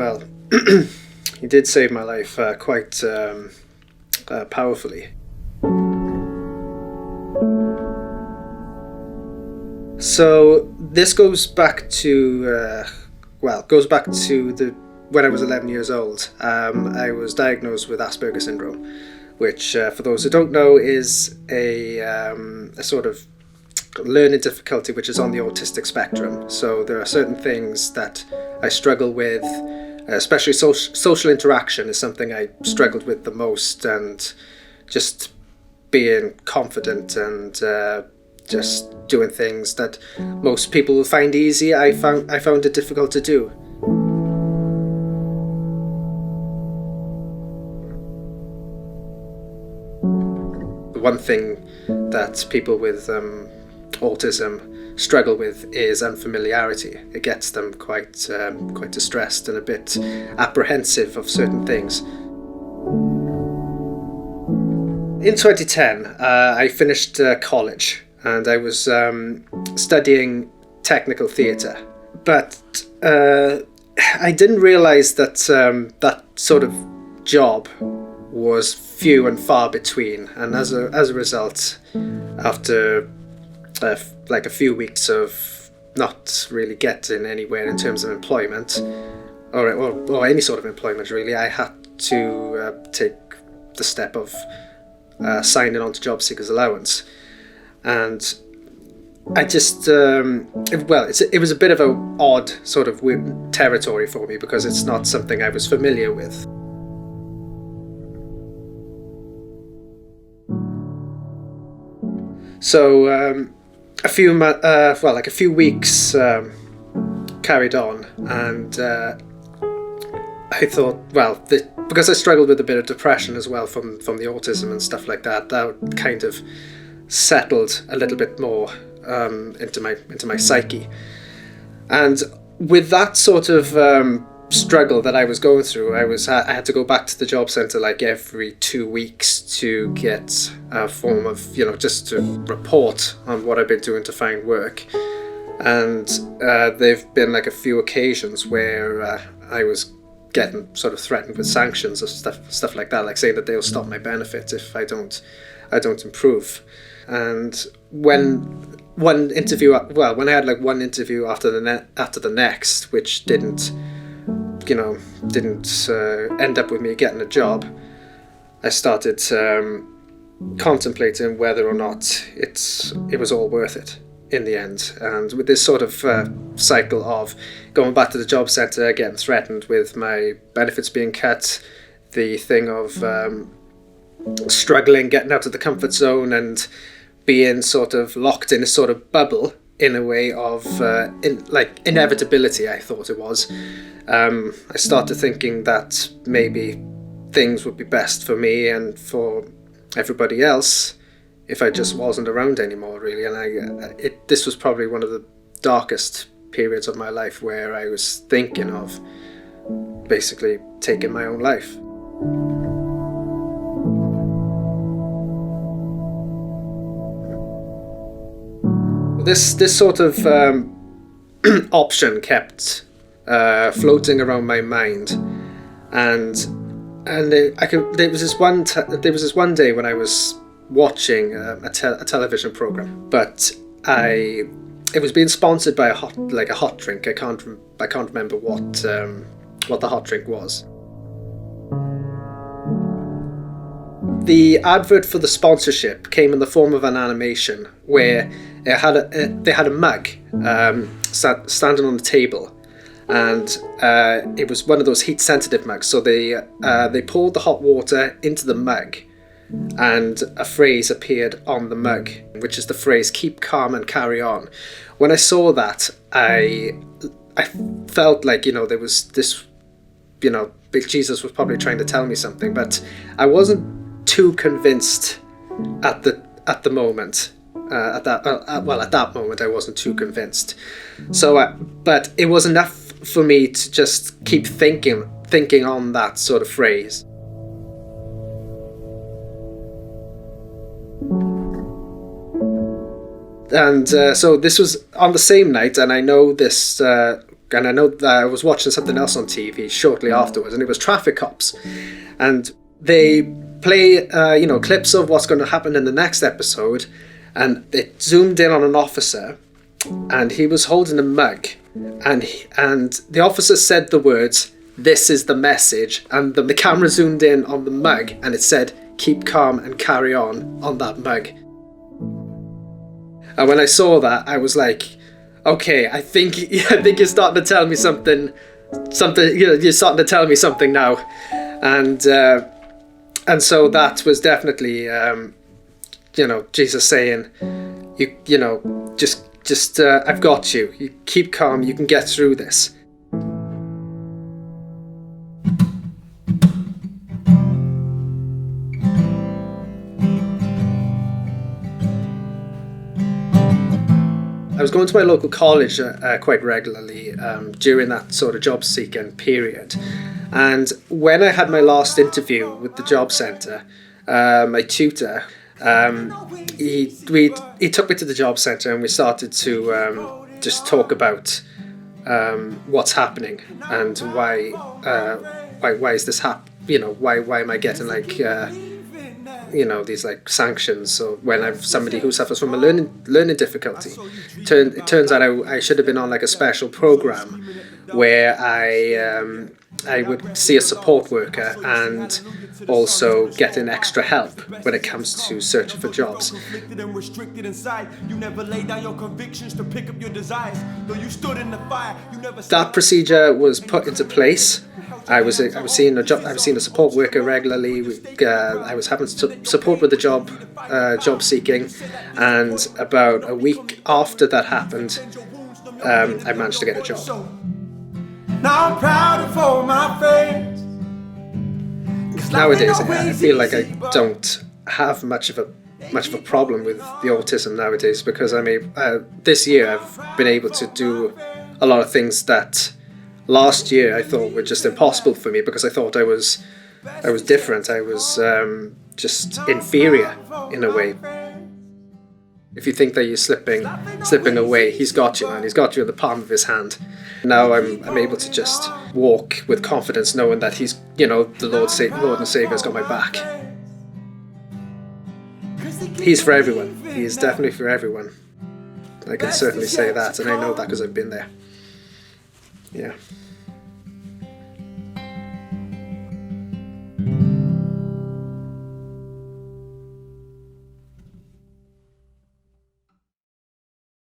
Well, he did save my life quite powerfully. So this goes back to when I was 11 years old. I was diagnosed with Asperger's syndrome, which, for those who don't know, is a sort of learning difficulty which is on the autistic spectrum. So there are certain things that I struggle with, especially social interaction is something I struggled with the most, and just being confident and just doing things that most people will find easy, I found it difficult to do. One thing that people with autism struggle with is unfamiliarity. It gets them quite distressed and a bit apprehensive of certain things. In 2010, I finished college and I was studying technical theatre, but I didn't realise that that sort of job was few and far between, and as a result, after like a few weeks of not really getting anywhere in terms of employment, or any sort of employment really, I had to take the step of signing on to Jobseekers Allowance. And I just, it was a bit of an odd sort of weird territory for me because it's not something I was familiar with. So a few weeks carried on, and I thought, because I struggled with a bit of depression as well from the autism and stuff like that, that kind of settled a little bit more into my psyche. And with that sort of struggle that I was going through, I had to go back to the job centre like every 2 weeks to get a form of, just to report on what I've been doing to find work. And there've been like a few occasions where I was getting sort of threatened with sanctions or stuff like that, like saying that they'll stop my benefit if I don't improve. And when I had like one interview after the next, which didn't end up with me getting a job, I started contemplating whether or not it was all worth it in the end. And with this sort of cycle of going back to the job centre, getting threatened with my benefits being cut, the thing of struggling, getting out of the comfort zone and being sort of locked in a sort of bubble in a way of inevitability, I thought it was. I started thinking that maybe things would be best for me and for everybody else if I just wasn't around anymore, really. And this was probably one of the darkest periods of my life where I was thinking of basically taking my own life. This sort of option kept floating around my mind, and there was this one day when I was watching a television program, but it was being sponsored by a hot drink. I can't remember what the hot drink was. The advert for the sponsorship came in the form of an animation where they had a mug standing on the table, and it was one of those heat-sensitive mugs. So they poured the hot water into the mug, and a phrase appeared on the mug, which is the phrase "keep calm and carry on." When I saw that, I felt like there was this, big Jesus was probably trying to tell me something, but I wasn't too convinced at the moment. At that moment I wasn't too convinced. So, but it was enough for me to just keep thinking on that sort of phrase. And so this was on the same night, and I know this and I know that I was watching something else on TV shortly afterwards, and it was traffic cops, and they play clips of what's going to happen in the next episode, and it zoomed in on an officer, and he was holding a mug, and the officer said the words, "This is the message," and the camera zoomed in on the mug, and it said, "Keep calm and carry on that mug. And when I saw that, I was like, okay, I think you're starting to tell me something. You're starting to tell me something now, and so that was definitely, Jesus saying, just I've got you. You keep calm. You can get through this. I was going to my local college quite regularly during that sort of job seeking period, and when I had my last interview with the job centre, my tutor, he took me to the job centre, and we started to just talk about what's happening and why is this why am I getting these sanctions. So when I've somebody who suffers from a learning difficulty, it turns out I should have been on a special program where I would see a support worker and also getting extra help when it comes to searching for jobs. That procedure was put into place. I was seeing a support worker regularly. I was having support with the job seeking, and about a week after that happened, I managed to get a job. Now I'm proud of my friends. Nowadays, I feel like I don't have much of a problem with the autism nowadays, because this year I've been able to do a lot of things that last year I thought were just impossible for me, because I thought I was different. I was just inferior in a way. If you think that you're slipping away, he's got you, man. He's got you in the palm of his hand. Now I'm able to just walk with confidence, knowing that he's, the Lord and Saviour's got my back. He's for everyone. He is definitely for everyone. I can certainly say that, and I know that because I've been there. Yeah.